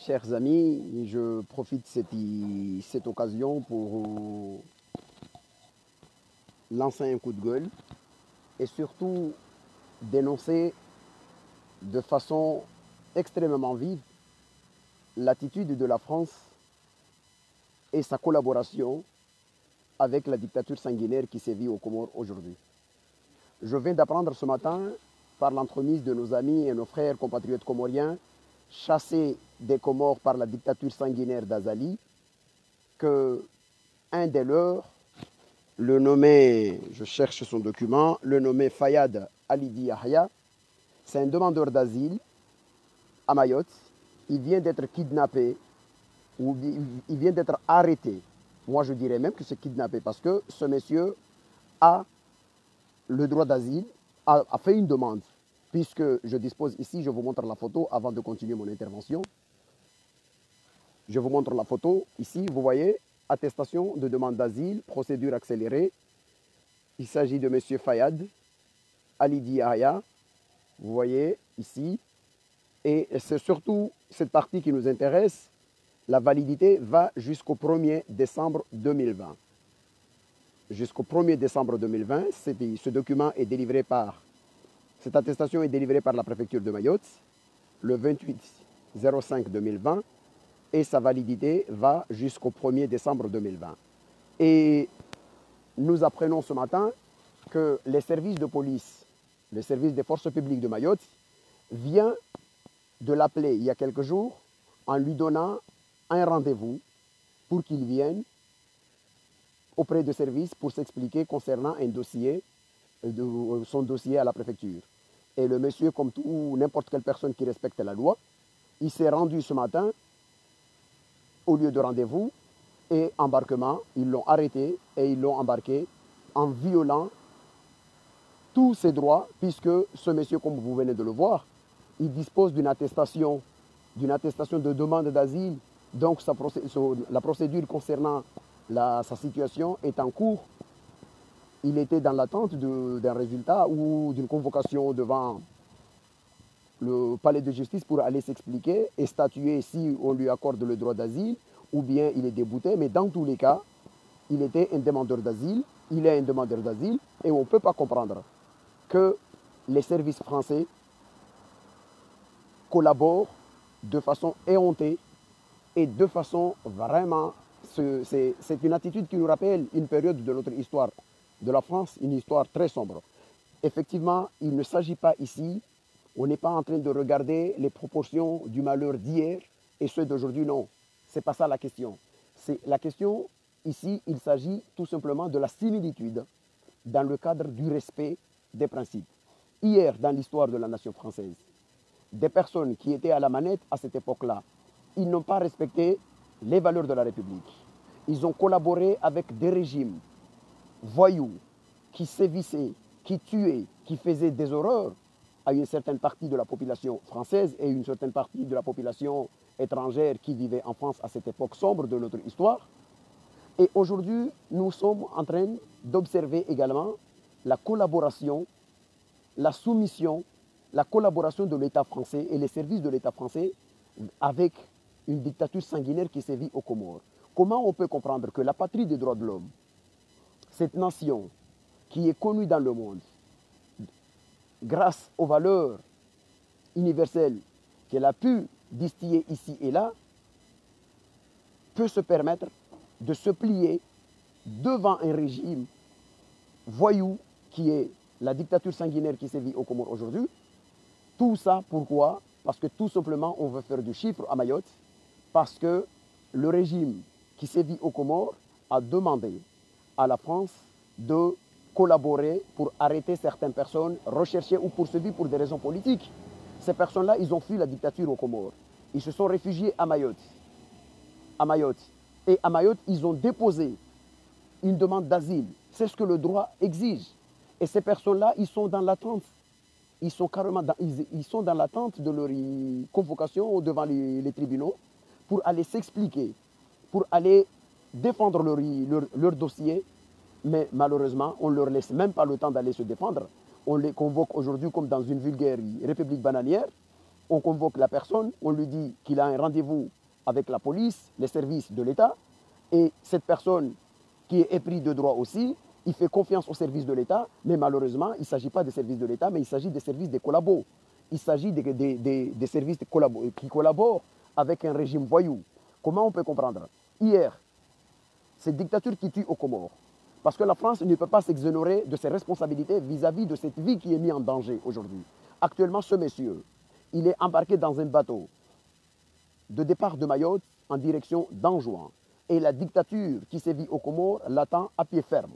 Chers amis, je profite de cette occasion pour lancer un coup de gueule et surtout dénoncer de façon extrêmement vive l'attitude de la France et sa collaboration avec la dictature sanguinaire qui sévit aux Comores aujourd'hui. Je viens d'apprendre ce matin, par l'entremise de nos amis et nos frères compatriotes comoriens, chassés des Comores par la dictature sanguinaire d'Azali, que un des leurs, le nommé, je cherche son document, le nommé Fayad Alidi Yahya, c'est un demandeur d'asile à Mayotte. Il vient d'être kidnappé ou il vient d'être arrêté. Moi, je dirais même que c'est kidnappé parce que ce monsieur a le droit d'asile, a fait une demande. Puisque je dispose ici, je vous montre la photo avant de continuer mon intervention. Je vous montre la photo ici, vous voyez, attestation de demande d'asile, procédure accélérée. Il s'agit de M. Fayad Alidi Yahya, vous voyez ici. Et c'est surtout cette partie qui nous intéresse. La validité va jusqu'au 1er décembre 2020. Jusqu'au 1er décembre 2020, ce document est délivré par, cette attestation est délivrée par la préfecture de Mayotte le 28-05-2020 et sa validité va jusqu'au 1er décembre 2020. Et nous apprenons ce matin que les services de police, le service des forces publiques de Mayotte, vient de l'appeler il y a quelques jours en lui donnant un rendez-vous pour qu'il vienne auprès de service pour s'expliquer concernant un dossier, son dossier à la préfecture. Et le monsieur, comme tout n'importe quelle personne qui respecte la loi, il s'est rendu ce matin au lieu de rendez-vous et embarquement. Ils l'ont arrêté et ils l'ont embarqué en violant tous ses droits, puisque ce monsieur, comme vous venez de le voir, il dispose d'une attestation de demande d'asile. Donc la procédure concernant sa situation est en cours. Il était dans l'attente d'un résultat ou d'une convocation devant le palais de justice pour aller s'expliquer et statuer si on lui accorde le droit d'asile ou bien il est débouté. Mais dans tous les cas, il était un demandeur d'asile, il est un demandeur d'asile et on ne peut pas comprendre que les services français collaborent de façon éhontée et de façon vraiment... C'est une attitude qui nous rappelle une période de notre histoire de la France, une histoire très sombre. Effectivement, il ne s'agit pas ici, on n'est pas en train de regarder les proportions du malheur d'hier et ceux d'aujourd'hui, non. Ce n'est pas ça la question. La question, ici, il s'agit tout simplement de la similitude dans le cadre du respect des principes. Hier, dans l'histoire de la nation française, des personnes qui étaient à la manette à cette époque-là, ils n'ont pas respecté les valeurs de la République. Ils ont collaboré avec des régimes voyous qui sévissaient, qui tuaient, qui faisaient des horreurs à une certaine partie de la population française et une certaine partie de la population étrangère qui vivait en France à cette époque sombre de notre histoire. Et aujourd'hui, nous sommes en train d'observer également la collaboration, la soumission, la collaboration de l'État français et les services de l'État français avec une dictature sanguinaire qui sévit aux Comores. Comment on peut comprendre que la patrie des droits de l'homme, cette nation qui est connue dans le monde, grâce aux valeurs universelles qu'elle a pu distiller ici et là, peut se permettre de se plier devant un régime voyou qui est la dictature sanguinaire qui sévit aux Comores aujourd'hui. Tout ça, pourquoi? Parce que tout simplement, on veut faire du chiffre à Mayotte, parce que le régime qui sévit aux Comores a demandé à la France de collaborer pour arrêter certaines personnes recherchées ou poursuivies pour des raisons politiques. Ces personnes-là, ils ont fui la dictature aux Comores. Ils se sont réfugiés à Mayotte. Et à Mayotte, ils ont déposé une demande d'asile. C'est ce que le droit exige. Et ces personnes-là, ils sont dans l'attente. Ils sont dans l'attente de leur convocation devant les tribunaux pour aller s'expliquer, pour aller défendre leur dossier. Mais malheureusement, on ne leur laisse même pas le temps d'aller se défendre. On les convoque aujourd'hui comme dans une vulgaire république bananière. On convoque la personne, on lui dit qu'il a un rendez-vous avec la police, les services de l'État, et cette personne qui est épris de droit aussi, il fait confiance aux services de l'État, mais malheureusement, il ne s'agit pas des services de l'État, mais il s'agit des services des collabos. Il s'agit des services qui collaborent avec un régime voyou. Comment on peut comprendre? Hier, cette dictature qui tue aux Comores, parce que la France ne peut pas s'exonérer de ses responsabilités vis-à-vis de cette vie qui est mise en danger aujourd'hui. Actuellement, ce monsieur, il est embarqué dans un bateau de départ de Mayotte en direction d'Anjouan. Et la dictature qui sévit aux Comores l'attend à pied ferme.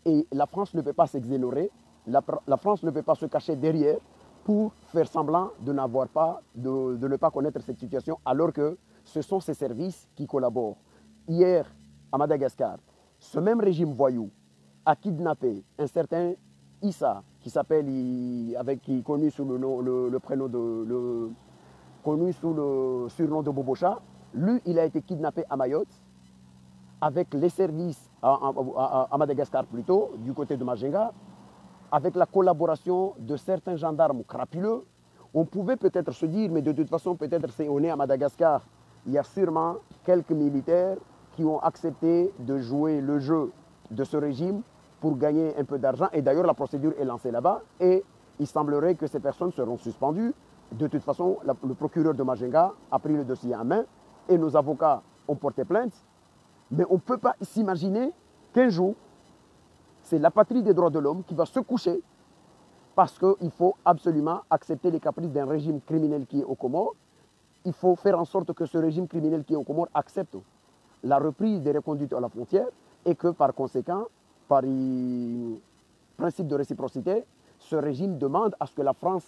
Et la France ne peut pas s'exonérer, la France ne peut pas se cacher derrière pour faire semblant de ne pas connaître cette situation, alors que ce sont ces services qui collaborent. Hier, à Madagascar, ce même régime voyou a kidnappé un certain Issa, qui s'appelle, qui connu sous le prénom connu sous le surnom de Bobocha. Lui, il a été kidnappé à Mayotte avec les services à Madagascar plutôt, du côté de Majinga, avec la collaboration de certains gendarmes crapuleux. On pouvait peut-être se dire, mais de toute façon, peut-être c'est on est à Madagascar, il y a sûrement quelques militaires qui ont accepté de jouer le jeu de ce régime pour gagner un peu d'argent. Et d'ailleurs, la procédure est lancée là-bas et il semblerait que ces personnes seront suspendues. De toute façon, le procureur de Majinga a pris le dossier en main et nos avocats ont porté plainte. Mais on ne peut pas s'imaginer qu'un jour, c'est la patrie des droits de l'homme qui va se coucher parce qu'il faut absolument accepter les caprices d'un régime criminel qui est aux Comores. Il faut faire en sorte que ce régime criminel qui est aux Comores accepte la reprise des reconduites à la frontière et que par conséquent, par principe de réciprocité, ce régime demande à ce que la France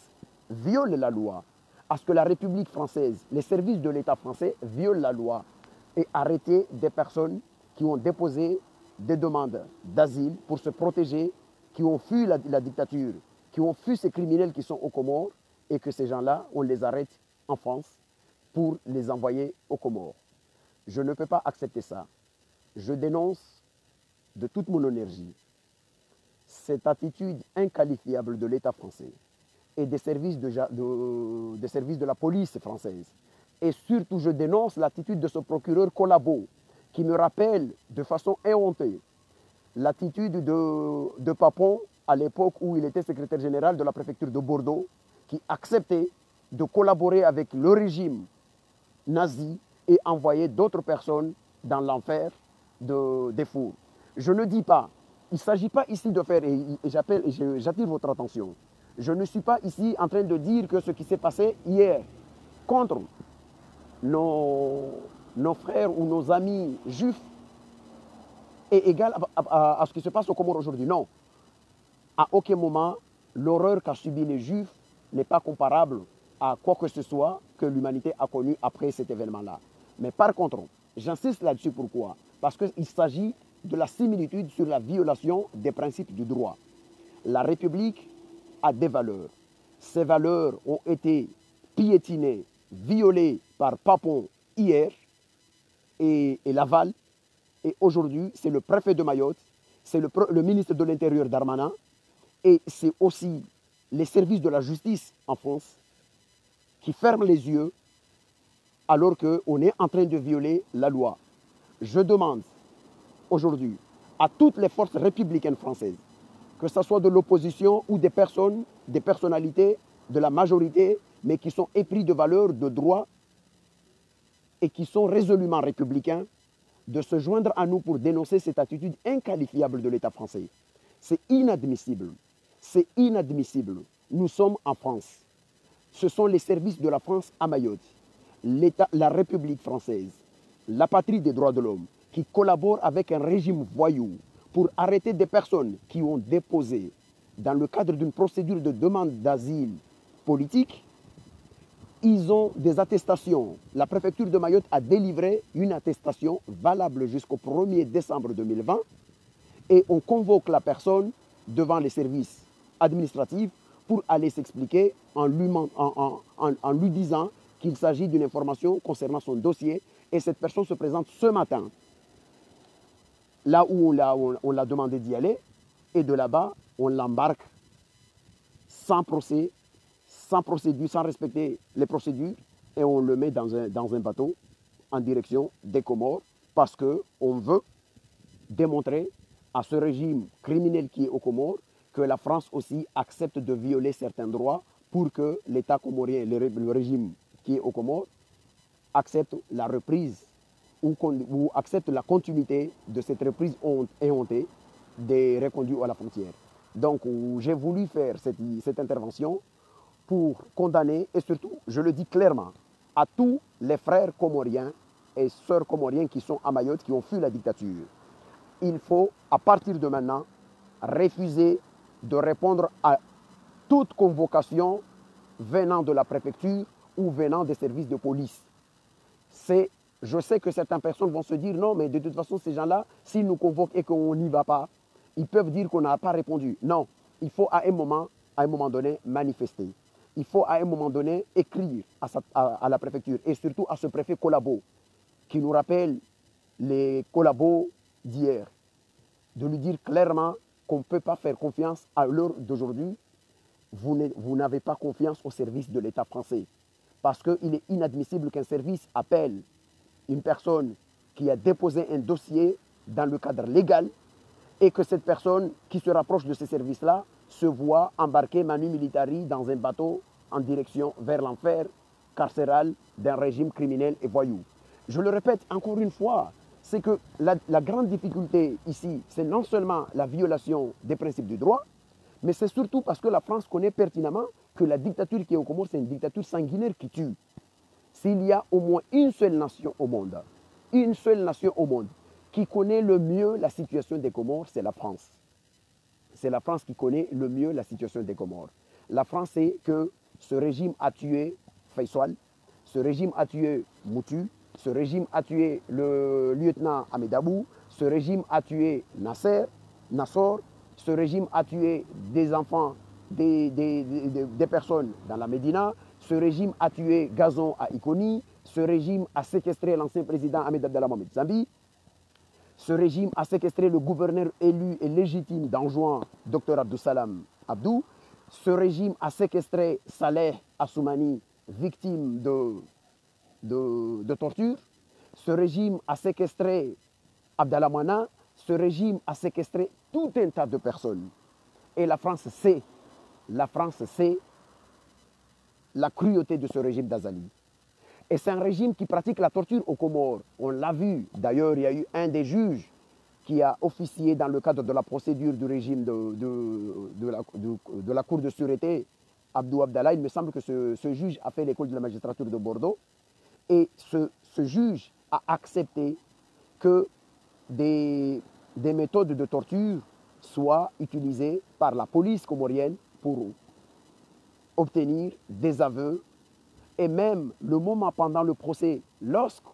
viole la loi, à ce que la République française, les services de l'État français violent la loi et arrêter des personnes qui ont déposé des demandes d'asile pour se protéger, qui ont fui la dictature, qui ont fui ces criminels qui sont aux Comores et que ces gens-là, on les arrête en France pour les envoyer aux Comores. Je ne peux pas accepter ça. Je dénonce de toute mon énergie cette attitude inqualifiable de l'État français et des services de la police française. Et surtout, je dénonce l'attitude de ce procureur Collabo qui me rappelle de façon éhontée l'attitude de Papon à l'époque où il était secrétaire général de la préfecture de Bordeaux, qui acceptait de collaborer avec le régime nazi et envoyer d'autres personnes dans l'enfer des fours. Je ne dis pas, il ne s'agit pas ici de faire, et j'attire votre attention, je ne suis pas ici en train de dire que ce qui s'est passé hier contre nos frères ou nos amis juifs est égal à ce qui se passe au Comores aujourd'hui. Non. À aucun moment, l'horreur qu'a subi les juifs n'est pas comparable à quoi que ce soit que l'humanité a connu après cet événement-là. Mais par contre, j'insiste là-dessus, pourquoi? Parce qu'il s'agit de la similitude sur la violation des principes du droit. La République a des valeurs. Ces valeurs ont été piétinées, violées par Papon hier et Laval. Et aujourd'hui, c'est le préfet de Mayotte, c'est le ministre de l'Intérieur Darmanin et c'est aussi les services de la justice en France qui ferment les yeux alors qu'on est en train de violer la loi. Je demande aujourd'hui à toutes les forces républicaines françaises, que ce soit de l'opposition ou des personnes, des personnalités de la majorité, mais qui sont épris de valeurs, de droits et qui sont résolument républicains, de se joindre à nous pour dénoncer cette attitude inqualifiable de l'État français. C'est inadmissible. C'est inadmissible. Nous sommes en France. Ce sont les services de la France à Mayotte, la République française, la patrie des droits de l'homme, qui collaborent avec un régime voyou pour arrêter des personnes qui ont déposé, dans le cadre d'une procédure de demande d'asile politique, ils ont des attestations. La préfecture de Mayotte a délivré une attestation valable jusqu'au 1er décembre 2020 et on convoque la personne devant les services administratifs pour aller s'expliquer en lui disant qu'il s'agit d'une information concernant son dossier et cette personne se présente ce matin là où on l'a demandé d'y aller et de là-bas on l'embarque sans procès, sans procédure, sans respecter les procédures, et on le met dans un bateau en direction des Comores parce qu'on veut démontrer à ce régime criminel qui est aux Comores que la France aussi accepte de violer certains droits pour que l'État comorien, le régime qui est aux Comores, accepte la reprise ou accepte la continuité de cette reprise éhontée des reconduits à la frontière. Donc j'ai voulu faire cette intervention pour condamner, et surtout, je le dis clairement, à tous les frères comoriens et sœurs comoriens qui sont à Mayotte, qui ont fui la dictature. Il faut, à partir de maintenant, refuser de répondre à toute convocation venant de la préfecture ou venant des services de police. Je sais que certaines personnes vont se dire non, mais de toute façon, ces gens-là, s'ils nous convoquent et qu'on n'y va pas, ils peuvent dire qu'on n'a pas répondu. Non, il faut à un moment donné, manifester. Il faut à un moment donné écrire à la préfecture et surtout à ce préfet collabo qui nous rappelle les collabos d'hier, de lui dire clairement qu'on ne peut pas faire confiance à l'heure d'aujourd'hui. Vous n'avez pas confiance au service de l'État français parce qu'il est inadmissible qu'un service appelle une personne qui a déposé un dossier dans le cadre légal et que cette personne qui se rapproche de ces services-là se voit embarquer manu militari dans un bateau en direction vers l'enfer carcéral d'un régime criminel et voyou. Je le répète encore une fois, c'est que la grande difficulté ici, c'est non seulement la violation des principes du droit, mais c'est surtout parce que la France connaît pertinemment que la dictature qui est aux Comores, c'est une dictature sanguinaire qui tue. S'il y a au moins une seule nation au monde qui connaît le mieux la situation des Comores, c'est la France. C'est la France qui connaît le mieux la situation des Comores. La France sait que ce régime a tué Faisal, ce régime a tué Moutu, ce régime a tué le lieutenant Ahmedabou, ce régime a tué Nassor, ce régime a tué des enfants, des personnes dans la Médina, ce régime a tué Gazon à Ikoni, ce régime a séquestré l'ancien président Ahmed Abdallah Mohamed Zambi, ce régime a séquestré le gouverneur élu et légitime d'Anjouan, Dr Abdou Salam Abdou, ce régime a séquestré Saleh Assoumani, victime de torture, ce régime a séquestré Abdallah Moana, ce régime a séquestré tout un tas de personnes. Et la France sait la cruauté de ce régime d'Azali. Et c'est un régime qui pratique la torture aux Comores. On l'a vu. D'ailleurs, il y a eu un des juges qui a officié dans le cadre de la procédure du régime de la Cour de sûreté, Abdou Abdallah. Il me semble que ce juge a fait l'école de la magistrature de Bordeaux. Et ce juge a accepté que des méthodes de torture soient utilisées par la police comorienne pour obtenir des aveux. Et même le moment pendant le procès, lorsque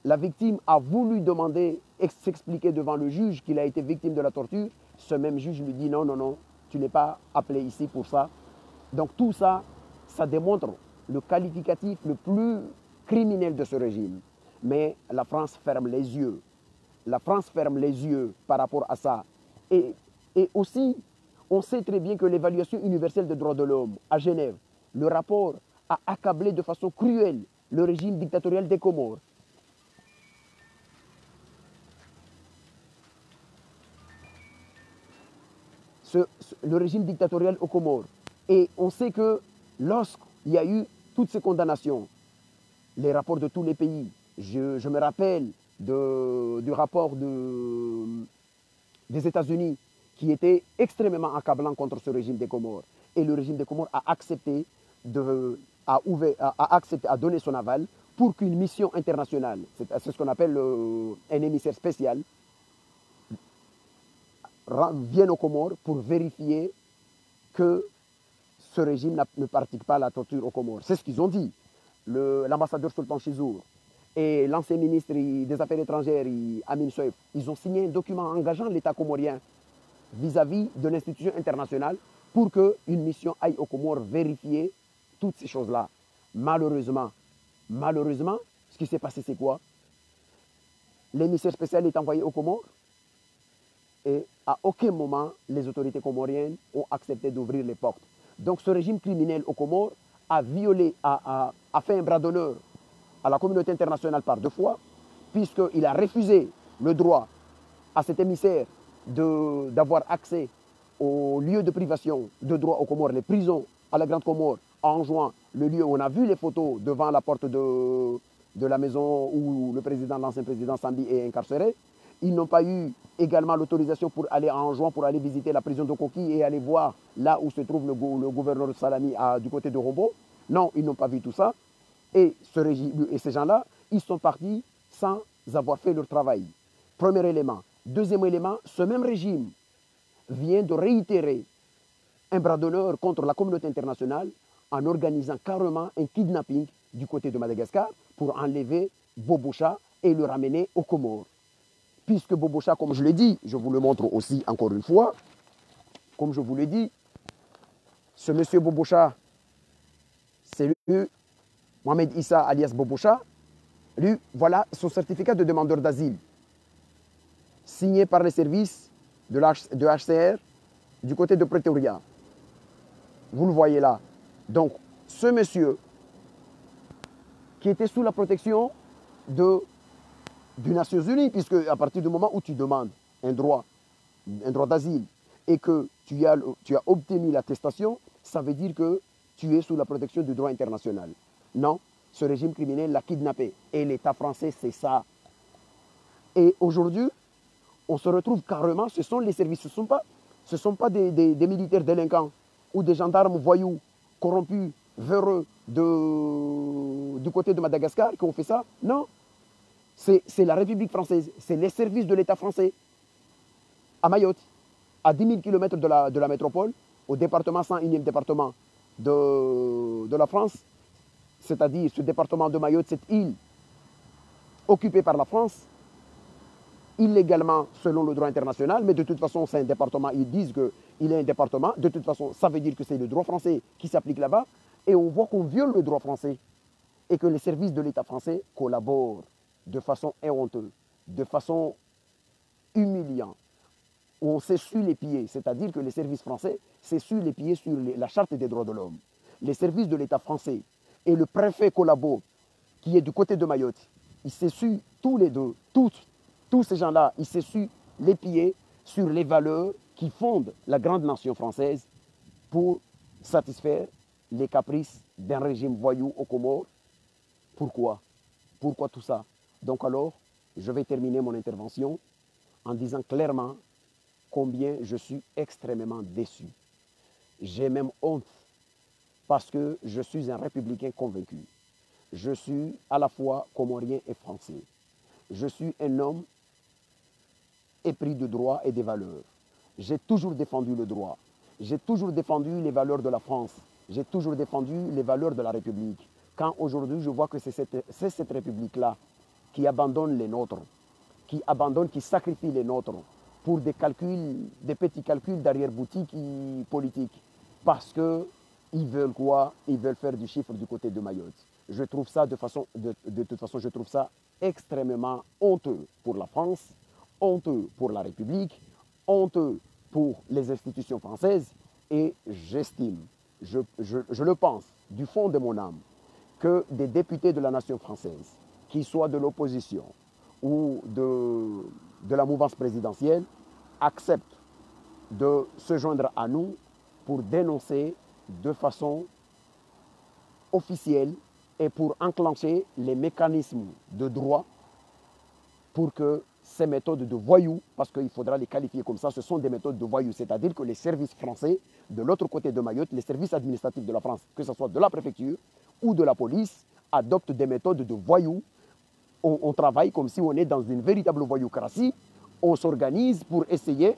la victime a voulu demander, s'expliquer devant le juge qu'il a été victime de la torture, ce même juge lui dit non, non, non, tu n'es pas appelé ici pour ça. Donc tout ça, ça démontre le qualificatif le plus criminel de ce régime. Mais la France ferme les yeux. La France ferme les yeux par rapport à ça. Et aussi, on sait très bien que l'évaluation universelle des droits de l'homme à Genève, le rapport a accablé de façon cruelle le régime dictatorial des Comores. Le régime dictatorial aux Comores. Et on sait que lorsqu'il y a eu toutes ces condamnations, les rapports de tous les pays, je me rappelle du rapport des États-Unis qui était extrêmement accablant contre ce régime des Comores. Et le régime des Comores a accepté a donné son aval pour qu'une mission internationale, c'est ce qu'on appelle un émissaire spécial, vienne aux Comores pour vérifier que ce régime ne pratique pas la torture aux Comores. C'est ce qu'ils ont dit. L'ambassadeur Sultan Chizour et l'ancien ministre des Affaires étrangères, Amin Soif, ils ont signé un document engageant l'État comorien vis-à-vis de l'institution internationale pour qu'une mission aille aux Comores vérifier toutes ces choses-là. Malheureusement, ce qui s'est passé, c'est quoi? L'émissaire spécial est envoyé aux Comores et à aucun moment, les autorités comoriennes ont accepté d'ouvrir les portes. Donc ce régime criminel aux Comores a violé, a fait un bras d'honneur à la communauté internationale par 2 fois, puisqu'il a refusé le droit à cet émissaire d'avoir accès aux lieux de privation de droit aux Comores, les prisons à la Grande Comore, en juin, le lieu où on a vu les photos devant la porte de la maison où l'ancien président Sambi est incarcéré. Ils n'ont pas eu également l'autorisation pour aller en juin, pour aller visiter la prison de Koki et aller voir là où se trouve le gouverneur Salami du côté de Rombo. Non, ils n'ont pas vu tout ça. Et ces gens-là, ils sont partis sans avoir fait leur travail. Premier élément. Deuxième élément, ce même régime vient de réitérer un bras d'honneur contre la communauté internationale en organisant carrément un kidnapping du côté de Madagascar pour enlever Boboucha et le ramener aux Comores. Puisque Boboucha, comme je l'ai dit, je vous le montre aussi encore une fois, comme je vous l'ai dit, ce monsieur Boboucha, c'est lui, Mohamed Issa alias Boboucha, lui, voilà son certificat de demandeur d'asile, signé par les services de HCR du côté de Pretoria. Vous le voyez là. Donc, ce monsieur qui était sous la protection des Nations Unies, puisque à partir du moment où tu demandes un droit d'asile et que tu as obtenu l'attestation, ça veut dire que tu es sous la protection du droit international. Non, ce régime criminel l'a kidnappé. Et l'État français, c'est ça. Et aujourd'hui, on se retrouve carrément, ce sont les services, ce ne sont pas des militaires délinquants ou des gendarmes voyous, corrompus, véreux du côté de Madagascar qui ont fait ça. Non, c'est la République française, c'est les services de l'État français à Mayotte, à 10 000 km de la métropole, au département 101e département de la France, c'est-à-dire ce département de Mayotte, cette île occupée par la France, illégalement selon le droit international, mais de toute façon c'est un département, ils disent qu'il est un département, de toute façon ça veut dire que c'est le droit français qui s'applique là-bas, et on voit qu'on viole le droit français, et que les services de l'État français collaborent de façon honteuse, de façon humiliante, où on s'essuie les pieds, c'est-à-dire que les services français s'essuient les pieds sur la charte des droits de l'homme. Les services de l'État français et le préfet collabo, qui est du côté de Mayotte, ils s'essuient tous les deux, tous ces gens-là, ils s'essuient les pieds sur les valeurs qui fondent la grande nation française pour satisfaire les caprices d'un régime voyou aux Comores. Pourquoi? Pourquoi tout ça? Donc alors, je vais terminer mon intervention en disant clairement combien je suis extrêmement déçu. J'ai même honte parce que je suis un républicain convaincu. Je suis à la fois comorien et français. Je suis un homme épris de droit et des valeurs. J'ai toujours défendu le droit. J'ai toujours défendu les valeurs de la France. J'ai toujours défendu les valeurs de la République. Quand aujourd'hui je vois que c'est cette République-là qui abandonne les nôtres, qui sacrifie les nôtres pour des petits calculs d'arrière-boutique politique. Parce qu'ils veulent quoi? Ils veulent faire du chiffre du côté de Mayotte. Je trouve ça de toute façon, je trouve ça extrêmement honteux pour la France, honteux pour la République, honteux pour les institutions françaises, et j'estime, je le pense du fond de mon âme, que des députés de la nation française, qu'ils soient de l'opposition ou de la mouvance présidentielle, acceptent de se joindre à nous pour dénoncer de façon officielle et pour enclencher les mécanismes de droit pour que ces méthodes de voyous, parce qu'il faudra les qualifier comme ça, ce sont des méthodes de voyous, c'est-à-dire que les services français, de l'autre côté de Mayotte, les services administratifs de la France, que ce soit de la préfecture ou de la police, adoptent des méthodes de voyous. On travaille comme si on est dans une véritable voyoucratie, on s'organise pour essayer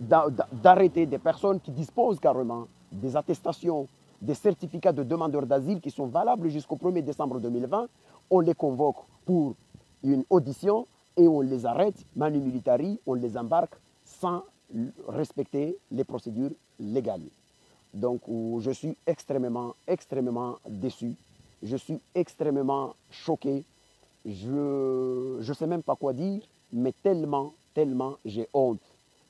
d'arrêter des personnes qui disposent carrément des attestations, des certificats de demandeurs d'asile qui sont valables jusqu'au 1er décembre 2020. On les convoque pour une audition et on les arrête, manu militari, on les embarque sans respecter les procédures légales. Donc je suis extrêmement, extrêmement déçu. Je suis extrêmement choqué. Je ne sais même pas quoi dire, mais tellement j'ai honte.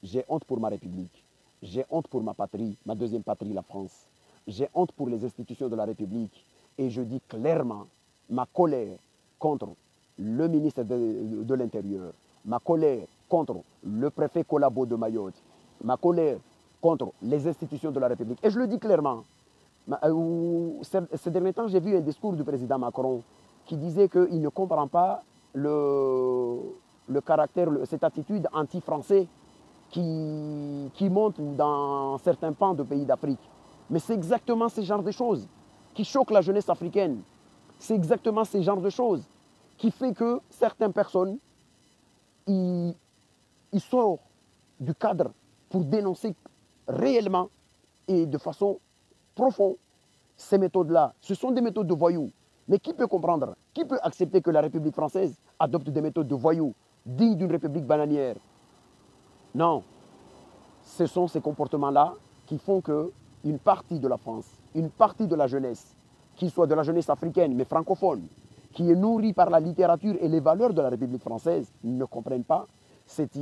J'ai honte pour ma République. J'ai honte pour ma patrie, ma deuxième patrie, la France. J'ai honte pour les institutions de la République. Et je dis clairement ma colère contre le ministre de l'Intérieur, ma colère contre le préfet Collabo de Mayotte, ma colère contre les institutions de la République. Et je le dis clairement. Ces derniers temps, j'ai vu un discours du président Macron qui disait qu'il ne comprend pas le caractère, cette attitude anti-français qui monte dans certains pans de pays d'Afrique. Mais c'est exactement ce genre de choses qui choquent la jeunesse africaine. C'est exactement ce genre de choses qui fait que certaines personnes, ils sortent du cadre pour dénoncer réellement et de façon profonde ces méthodes-là. Ce sont des méthodes de voyous. Mais qui peut comprendre, qui peut accepter que la République française adopte des méthodes de voyous dignes d'une république bananière? Non, ce sont ces comportements-là qui font qu'une partie de la France, une partie de la jeunesse, qu'il soit de la jeunesse africaine mais francophone, qui est nourrie par la littérature et les valeurs de la République française, ne comprennent pas cette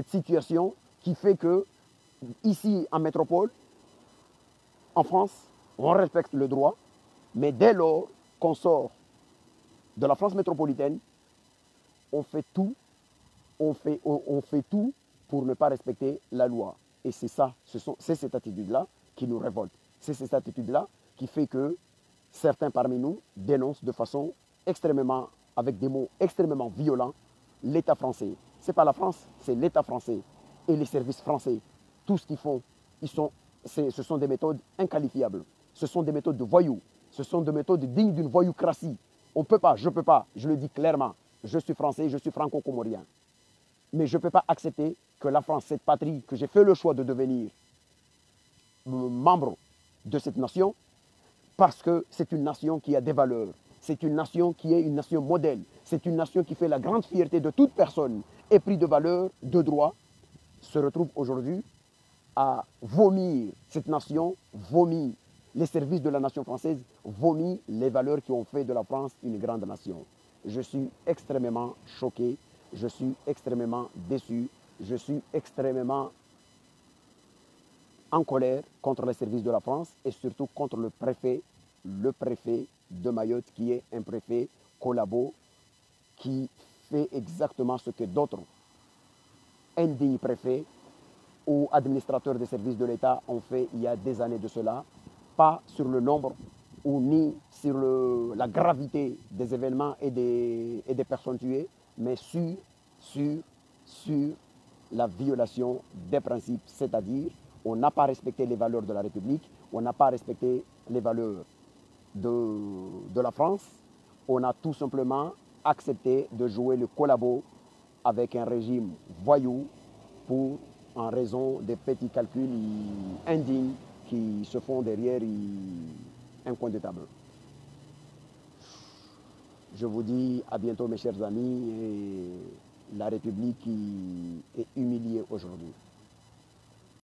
situation qui fait que, ici en métropole, en France, on respecte le droit, mais dès lors qu'on sort de la France métropolitaine, on fait tout pour ne pas respecter la loi. Et c'est ça, c'est cette attitude-là qui nous révolte. C'est cette attitude-là qui fait que certains parmi nous dénoncent de façon extrêmement, avec des mots extrêmement violents, l'État français. Ce n'est pas la France, c'est l'État français et les services français. Tout ce qu'ils font, ce sont des méthodes inqualifiables. Ce sont des méthodes de voyous. Ce sont des méthodes dignes d'une voyoucratie. On ne peut pas, je ne peux pas, je le dis clairement. Je suis français, je suis franco-comorien. Mais je ne peux pas accepter que la France, cette patrie, que j'ai fait le choix de devenir membre de cette nation, parce que c'est une nation qui a des valeurs. C'est une nation qui est une nation modèle. C'est une nation qui fait la grande fierté de toute personne épris de valeurs, de droits, se retrouve aujourd'hui à vomir. Cette nation vomit les services de la nation française, vomit les valeurs qui ont fait de la France une grande nation. Je suis extrêmement choqué, je suis extrêmement déçu, je suis extrêmement en colère contre les services de la France et surtout contre le préfet de Mayotte qui est un préfet collabo qui fait exactement ce que d'autres indignes préfets ou administrateurs des services de l'État ont fait il y a des années de cela, pas sur le nombre ou ni sur la gravité des événements et des personnes tuées, mais sur la violation des principes, c'est-à-dire on n'a pas respecté les valeurs de la République, on n'a pas respecté les valeurs de la France, on a tout simplement accepté de jouer le collabo avec un régime voyou en raison des petits calculs indignes qui se font derrière un coin de table. Je vous dis à bientôt mes chers amis et la République qui est humiliée aujourd'hui.